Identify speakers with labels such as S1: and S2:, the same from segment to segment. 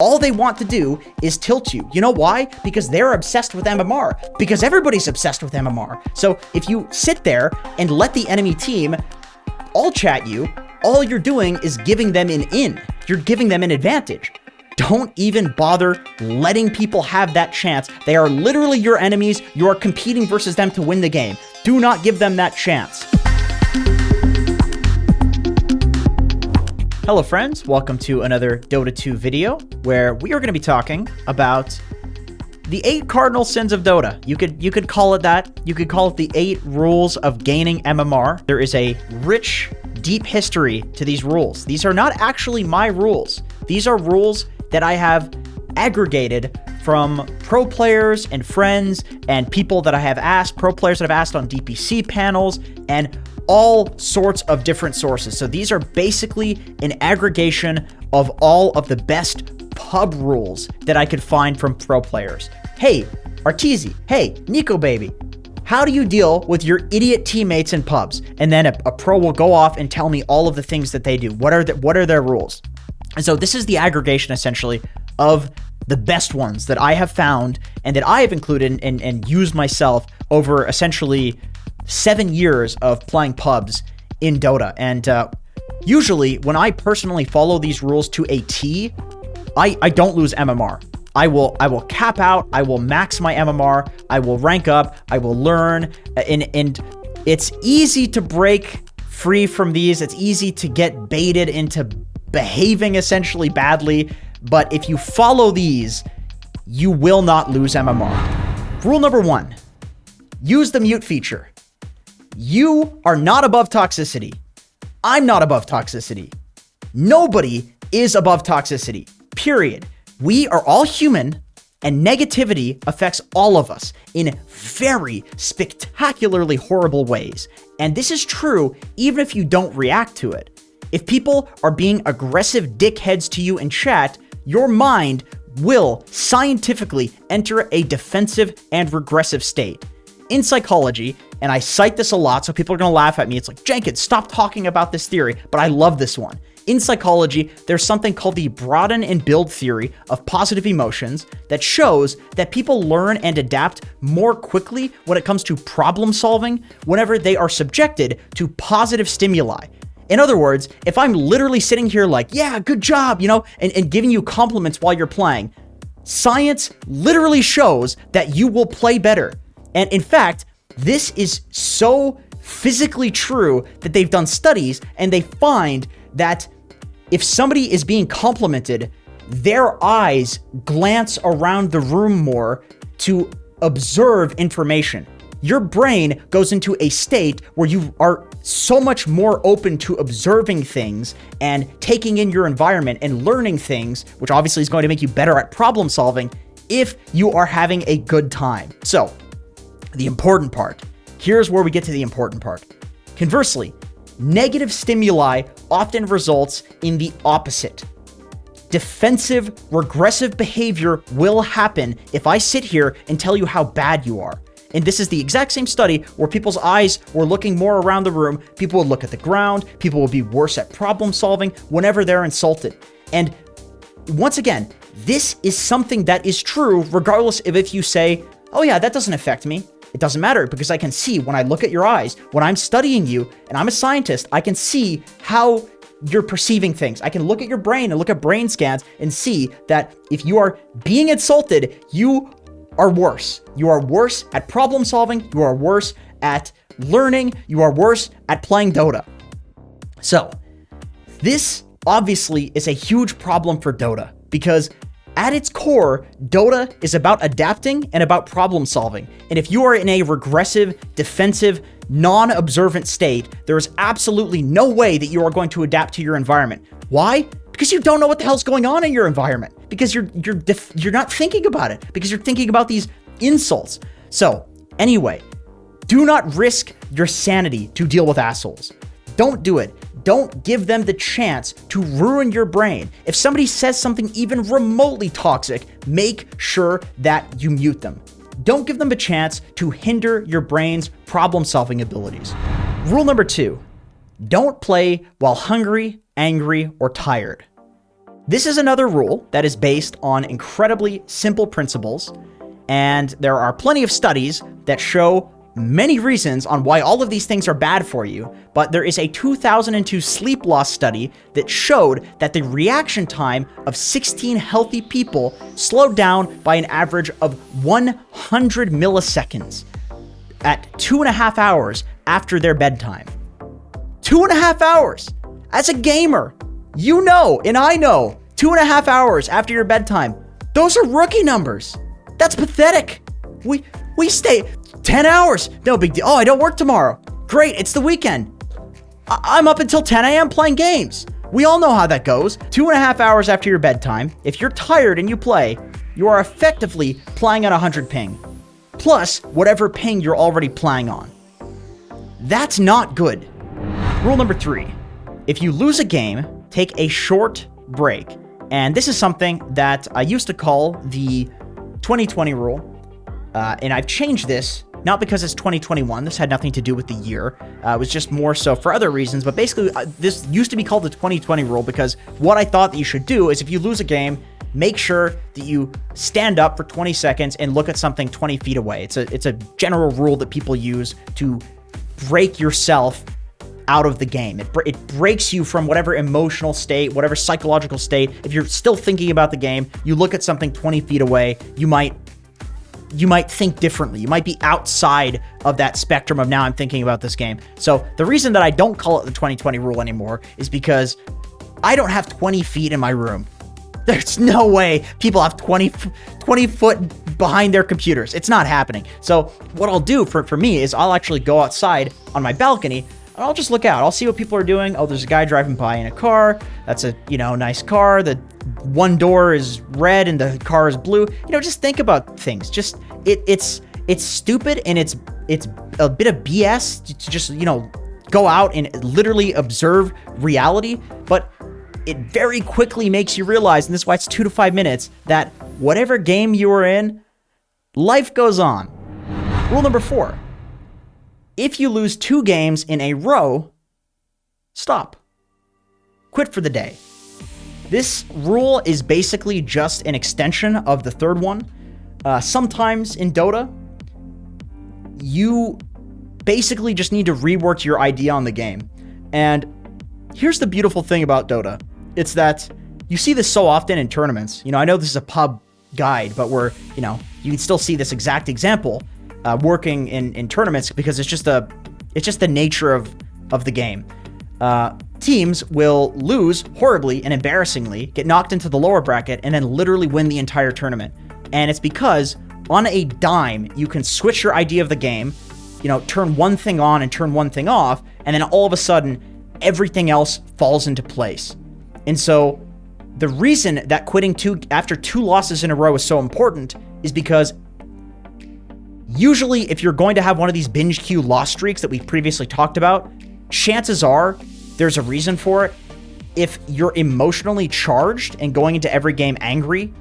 S1: All they want to do is tilt you. You know why? Because they're obsessed with MMR. Because everybody's obsessed with MMR. So if you sit there and let the enemy team all chat you, all you're doing is giving them an in. You're giving them an advantage. Don't even bother letting people have that chance. They are literally your enemies. You are competing versus them to win the game. Do not give them that chance. Hello friends, welcome to another Dota 2 video where we are going to be talking about the 8 cardinal sins of Dota. You could call it that. You could call it the 8 rules of gaining MMR. There is a rich, deep history to these rules. These are not actually my rules. These are rules that I have aggregated from pro players and friends and people that I have asked, pro players that I've asked on DPC panels, and all sorts of different sources. So these are basically an aggregation of all of the best pub rules that I could find from pro players. Hey, Arteezy, hey, Nico baby, how do you deal with your idiot teammates in pubs? And then a pro will go off and tell me all of the things that they do. What are their rules? And so this is the aggregation essentially of the best ones that I have found and that I have included and used myself over essentially 7 years of playing pubs in Dota. And usually when I personally follow these rules to a T, I don't lose MMR. I will cap out, I will max my MMR, I will rank up, I will learn, and it's easy to break free from these. It's easy to get baited into behaving essentially badly, but if you follow these, you will not lose MMR. Rule number 1, use the mute feature. You are not above toxicity. I'm not above toxicity. Nobody is above toxicity, period. We are all human, and negativity affects all of us in very spectacularly horrible ways. And this is true even if you don't react to it. If people are being aggressive dickheads to you in chat, your mind will scientifically enter a defensive and regressive state. In psychology, and I cite this a lot, so people are going to laugh at me. It's like, Jenkins, stop talking about this theory, but I love this one. In psychology, there's something called the broaden and build theory of positive emotions that shows that people learn and adapt more quickly when it comes to problem solving whenever they are subjected to positive stimuli. In other words, if I'm literally sitting here like, yeah, good job, and giving you compliments while you're playing, science literally shows that you will play better. And in fact, this is so physically true that they've done studies and they find that if somebody is being complimented, their eyes glance around the room more to observe information. Your brain goes into a state where you are so much more open to observing things and taking in your environment and learning things, which obviously is going to make you better at problem solving if you are having a good time. So, the important part. Here's where we get to the important part. Conversely, negative stimuli often results in the opposite. Defensive, regressive behavior will happen if I sit here and tell you how bad you are. And this is the exact same study where people's eyes were looking more around the room. People would look at the ground. People will be worse at problem solving whenever they're insulted. And once again, this is something that is true regardless of if you say, oh yeah, that doesn't affect me. It doesn't matter because I can see when I look at your eyes, when I'm studying you and I'm a scientist, I can see how you're perceiving things. I can look at your brain and look at brain scans and see that if you are being insulted, you are worse. You are worse at problem solving. You are worse at learning. You are worse at playing Dota. So this obviously is a huge problem for Dota because at its core, Dota is about adapting and about problem solving. And if you are in a regressive, defensive, non-observant state, there is absolutely no way that you are going to adapt to your environment. Why? Because you don't know what the hell's going on in your environment. Because you're not thinking about it. Because you're thinking about these insults. So, anyway, do not risk your sanity to deal with assholes. Don't do it. Don't give them the chance to ruin your brain. If somebody says something even remotely toxic, make sure that you mute them. Don't give them a chance to hinder your brain's problem-solving abilities. Rule number 2, don't play while hungry, angry, or tired. This is another rule that is based on incredibly simple principles, and there are plenty of studies that show many reasons on why all of these things are bad for you, but there is a 2002 sleep loss study that showed that the reaction time of 16 healthy people slowed down by an average of 100 milliseconds at 2.5 hours after their bedtime. 2.5 hours! As a gamer, you know, and I know, 2.5 hours after your bedtime, those are rookie numbers. That's pathetic. We stay 10 hours. No big deal. Oh, I don't work tomorrow. Great, it's the weekend. I'm up until 10 a.m. playing games. We all know how that goes. 2.5 hours after your bedtime, if you're tired and you play, you are effectively playing on 100 ping, plus whatever ping you're already playing on. That's not good. Rule number 3. If you lose a game, take a short break. And this is something that I used to call the 2020 rule. And I've changed this, not because it's 2021. This had nothing to do with the year. It was just more so for other reasons. But basically, this used to be called the 2020 rule because what I thought that you should do is if you lose a game, make sure that you stand up for 20 seconds and look at something 20 feet away. It's a general rule that people use to break yourself out of the game. It breaks you from whatever emotional state, whatever psychological state. If you're still thinking about the game, you look at something 20 feet away, you might think differently. You might be outside of that spectrum of now I'm thinking about this game. So the reason that I don't call it the 2020 rule anymore is because I don't have 20 feet in my room. There's no way people have 20 foot behind their computers. It's not happening. So what I'll do for me is I'll actually go outside on my balcony and I'll just look out. I'll see what people are doing. Oh, there's a guy driving by in a car. That's a, nice car. The one door is red and the car is blue. Just think about things. Just it's stupid and it's a bit of BS to just, go out and literally observe reality, but it very quickly makes you realize, and this is why it's 2 to 5 minutes, that whatever game you are in, life goes on. Rule number 4. If you lose 2 games in a row, stop. Quit for the day. This rule is basically just an extension of the third one. Sometimes in Dota, you basically just need to rework your idea on the game. And here's the beautiful thing about Dota. It's that you see this so often in tournaments. I know this is a pub guide, but you can still see this exact example working in tournaments because it's just the nature of the game. Teams will lose horribly and embarrassingly, get knocked into the lower bracket, and then literally win the entire tournament. And it's because on a dime, you can switch your idea of the game, turn one thing on and turn one thing off, and then all of a sudden, everything else falls into place. And so the reason that quitting after 2 losses in a row is so important is because usually if you're going to have one of these binge queue loss streaks that we've previously talked about, chances are there's a reason for it. If you're emotionally charged and going into every game angry,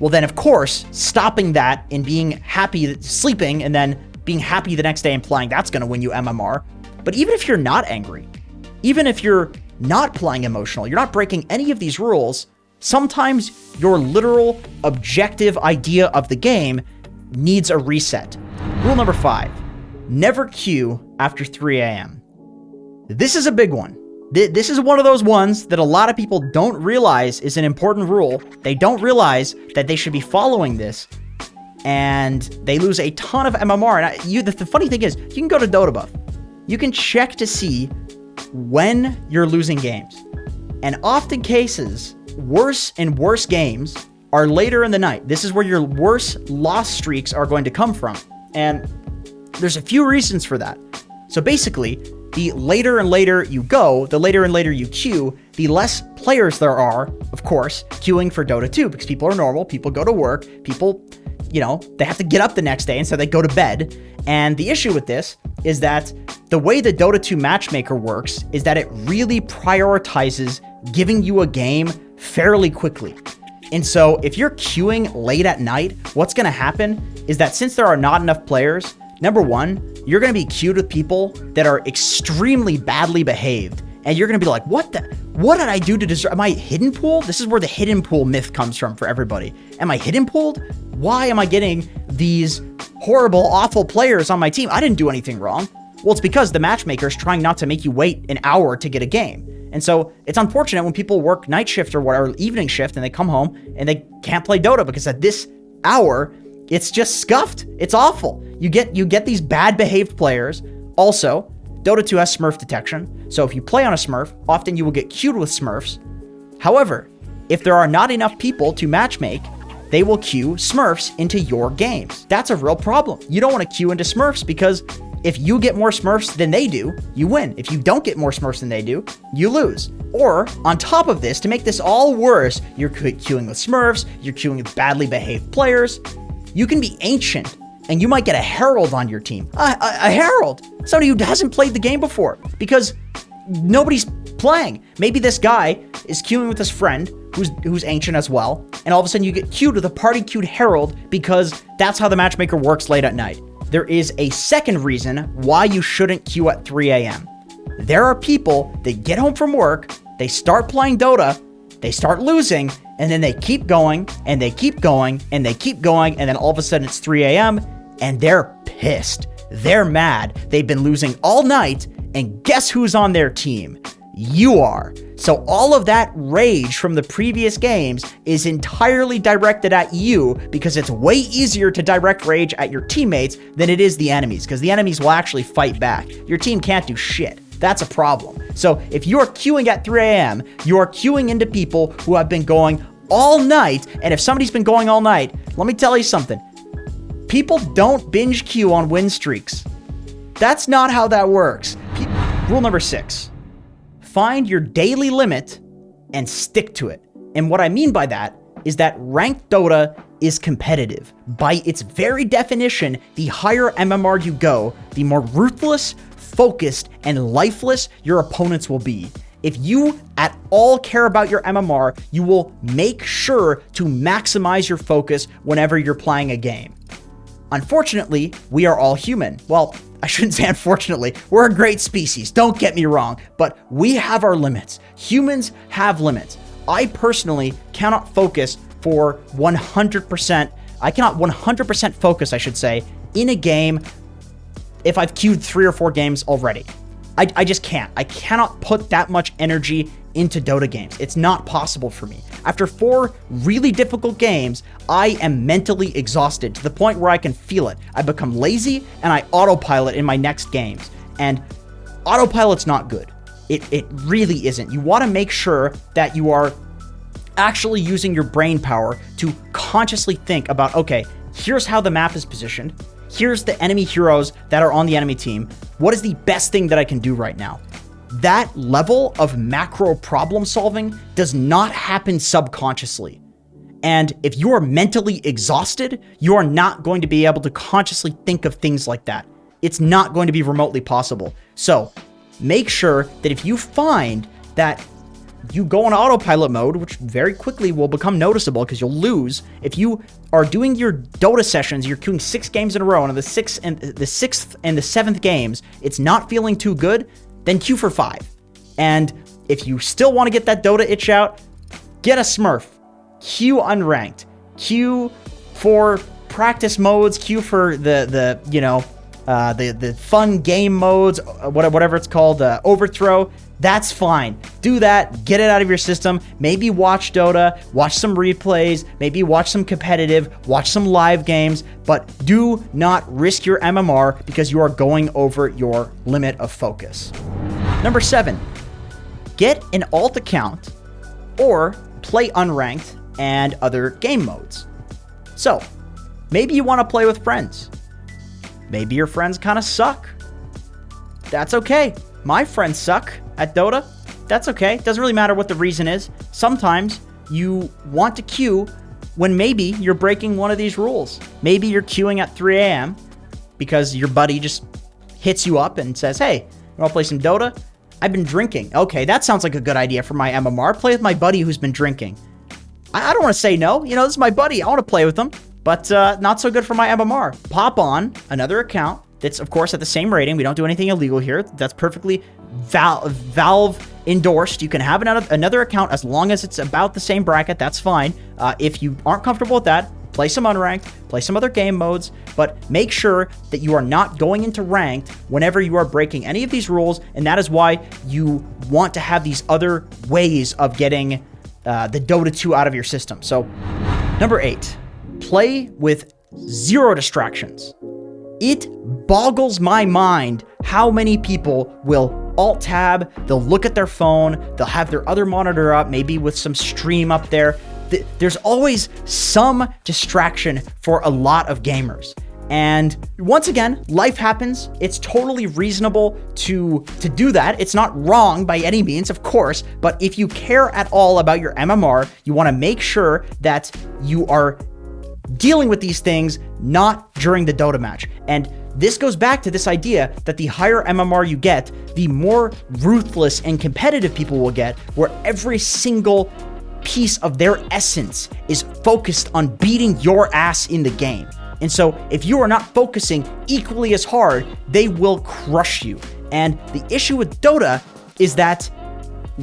S1: well then of course, stopping that and being happy, sleeping, and then being happy the next day and playing, that's going to win you MMR. But even if you're not angry, even if you're not playing emotional, you're not breaking any of these rules, sometimes your literal objective idea of the game needs a reset. Rule number 5, never queue after 3 a.m. This is a big one. This is one of those ones that a lot of people don't realize is an important rule. They don't realize that they should be following this, and they lose a ton of MMR. And the funny thing is, you can go to Dota Buff. You can check to see when you're losing games. And often cases, worse and worse games are later in the night. This is where your worst loss streaks are going to come from. And there's a few reasons for that. So basically, the later and later you go, the later and later you queue, the less players there are, of course, queuing for Dota 2, because people are normal, people go to work, people, they have to get up the next day, and so they go to bed. And the issue with this is that the way the Dota 2 matchmaker works is that it really prioritizes giving you a game fairly quickly. And so if you're queuing late at night, what's going to happen is that since there are not enough players, number one, you're going to be queued with people that are extremely badly behaved. And you're going to be like, what What did I do to deserve? Am I hidden pooled? This is where the hidden pool myth comes from for everybody. Am I hidden pooled? Why am I getting these horrible, awful players on my team? I didn't do anything wrong. Well, it's because the matchmaker's trying not to make you wait an hour to get a game. And so it's unfortunate when people work night shift or whatever, evening shift, and they come home and they can't play Dota because at this hour, it's just scuffed. It's awful. You get these bad behaved players. Also, Dota 2 has Smurf detection, so if you play on a Smurf, often you will get queued with Smurfs. However, if there are not enough people to matchmake, they will queue Smurfs into your games. That's a real problem. You don't want to queue into Smurfs because if you get more Smurfs than they do, you win. If you don't get more Smurfs than they do, you lose. Or, on top of this, to make this all worse, you're queuing with Smurfs, you're queuing with badly behaved players. You can be ancient, and you might get a Herald on your team. A Herald! Somebody who hasn't played the game before, because nobody's playing. Maybe this guy is queuing with his friend, who's ancient as well, and all of a sudden you get queued with a party-queued Herald because that's how the matchmaker works late at night. There is a second reason why you shouldn't queue at 3 a.m. There are people that get home from work, they start playing Dota, they start losing, and then they keep going, and they keep going, and they keep going, and then all of a sudden it's 3 a.m., and they're pissed. They're mad. They've been losing all night, and guess who's on their team? You are. So all of that rage from the previous games is entirely directed at you because it's way easier to direct rage at your teammates than it is the enemies, because the enemies will actually fight back. Your team can't do shit. That's a problem. So if you're queuing at 3 a.m., you are queuing into people who have been going all night, and if somebody's been going all night, let me tell you something. People don't binge queue on win streaks. That's not how that works. Rule number 6. Find your daily limit and stick to it. And what I mean by that is that ranked Dota is competitive. By its very definition, the higher MMR you go, the more ruthless, focused, and lifeless your opponents will be. If you at all care about your MMR, you will make sure to maximize your focus whenever you're playing a game. Unfortunately, we are all human. Well, I shouldn't say unfortunately. We're a great species, don't get me wrong, but we have our limits. Humans have limits. I personally cannot focus for 100%. I cannot 100% focus, I should say, in a game if I've queued 3 or 4 games already. I just can't. I cannot put that much energy into Dota games. It's not possible for me. After 4 really difficult games, I am mentally exhausted to the point where I can feel it. I become lazy and I autopilot in my next games. And autopilot's not good. It really isn't. You want to make sure that you are actually using your brain power to consciously think about, okay, here's how the map is positioned. Here's the enemy heroes that are on the enemy team. What is the best thing that I can do right now? That level of macro problem solving does not happen subconsciously. And if you are mentally exhausted, you are not going to be able to consciously think of things like that. It's not going to be remotely possible. So make sure that if you find that you go on autopilot mode, which very quickly will become noticeable because you'll lose. If you are doing your Dota sessions, you're queuing 6 games in a row, and the 6th and the 7th games, it's not feeling too good, then queue for 5. And if you still want to get that Dota itch out, get a Smurf, queue unranked, queue for practice modes, queue for the fun game modes, whatever it's called, overthrow. That's fine. Do that. Get it out of your system. Maybe watch Dota, watch some replays, maybe watch some competitive, watch some live games, but do not risk your MMR because you are going over your limit of focus. Number 7, get an alt account or play unranked and other game modes. So, maybe you want to play with friends. Maybe your friends kind of suck. That's okay. My friends suck at Dota. That's okay. Doesn't really matter what the reason is. Sometimes you want to queue when maybe you're breaking one of these rules. Maybe you're queuing at 3 a.m. because your buddy just hits you up and says, hey, you want to play some Dota? I've been drinking. Okay, that sounds like a good idea for my MMR. Play with my buddy who's been drinking. I don't want to say no. You know, this is my buddy. I want to play with him. But not so good for my MMR. Pop on another account that's, of course, at the same rating. We don't do anything illegal here. That's perfectly Valve endorsed. You can have another account as long as it's about the same bracket. That's fine. If you aren't comfortable with that, play some unranked, play some other game modes, but make sure that you are not going into ranked whenever you are breaking any of these rules, and that is why you want to have these other ways of getting the Dota 2 out of your system. So, number 8, play with 0 distractions. It boggles my mind how many people will Alt-tab, they'll look at their phone, they'll have their other monitor up, maybe with some stream up there. There's always some distraction for a lot of gamers. And once again, life happens. It's totally reasonable to do that. It's not wrong by any means, of course, but if you care at all about your MMR, you want to make sure that you are dealing with these things not during the Dota match. And this goes back to this idea that the higher MMR you get, the more ruthless and competitive people will get, where every single piece of their essence is focused on beating your ass in the game. And so if you are not focusing equally as hard, they will crush you. And the issue with Dota is that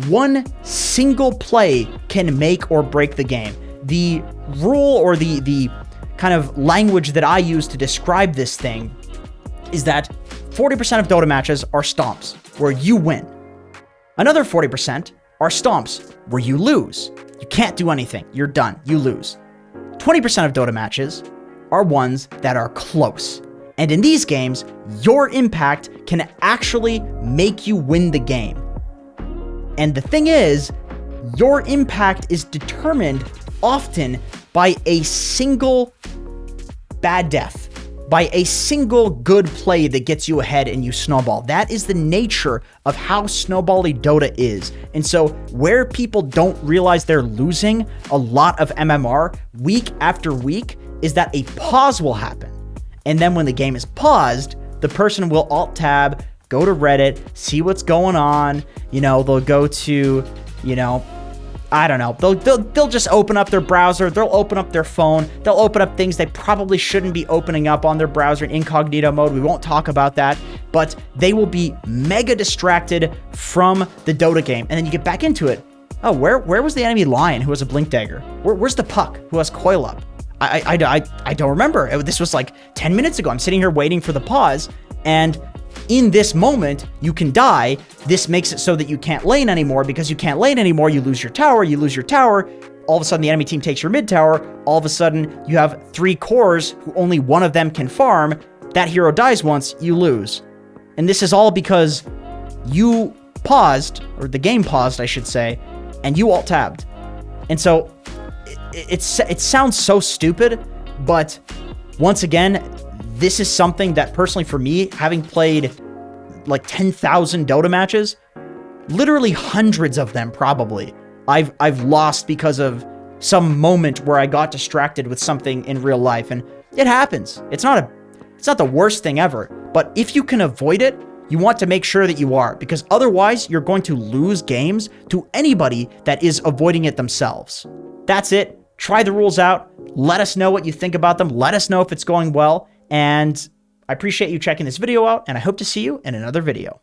S1: one single play can make or break the game. The rule, or the kind of language that I use to describe this thing, is that 40% of Dota matches are stomps, where you win. Another 40% are stomps, where you lose. You can't do anything. You're done. You lose. 20% of Dota matches are ones that are close. And in these games, your impact can actually make you win the game. And the thing is, your impact is determined often by a single bad death, by a single good play that gets you ahead and you snowball. That is the nature of how snowbally Dota is. And so where people don't realize they're losing a lot of MMR week after week is that a pause will happen. And then when the game is paused, the person will Alt-tab, go to Reddit, see what's going on. You know, they'll go to, you know, I don't know. They'll just open up their browser. They'll open up their phone. They'll open up things they probably shouldn't be opening up on their browser in incognito mode. We won't talk about that, but they will be mega distracted from the Dota game. And then you get back into it. Oh, where was the enemy lion who has a blink dagger? Where's the puck who has coil up? I don't remember. This was like 10 minutes ago. I'm sitting here waiting for the pause, and in this moment, you can die. This makes it so that you can't lane anymore. Because you can't lane anymore, you lose your tower. You lose your tower. All of a sudden, the enemy team takes your mid tower. All of a sudden, you have 3 cores who only one of them can farm. That hero dies once, you lose. And this is all because you paused, or the game paused, I should say, and you Alt-tabbed. And so, it sounds so stupid, but once again, this is something that personally for me, having played like 10,000 Dota matches, literally hundreds of them probably, I've lost because of some moment where I got distracted with something in real life, and it happens. It's not the worst thing ever, but if you can avoid it, you want to make sure that you are, because otherwise you're going to lose games to anybody that is avoiding it themselves. That's it. Try the rules out. Let us know what you think about them. Let us know if it's going well. And I appreciate you checking this video out, and I hope to see you in another video.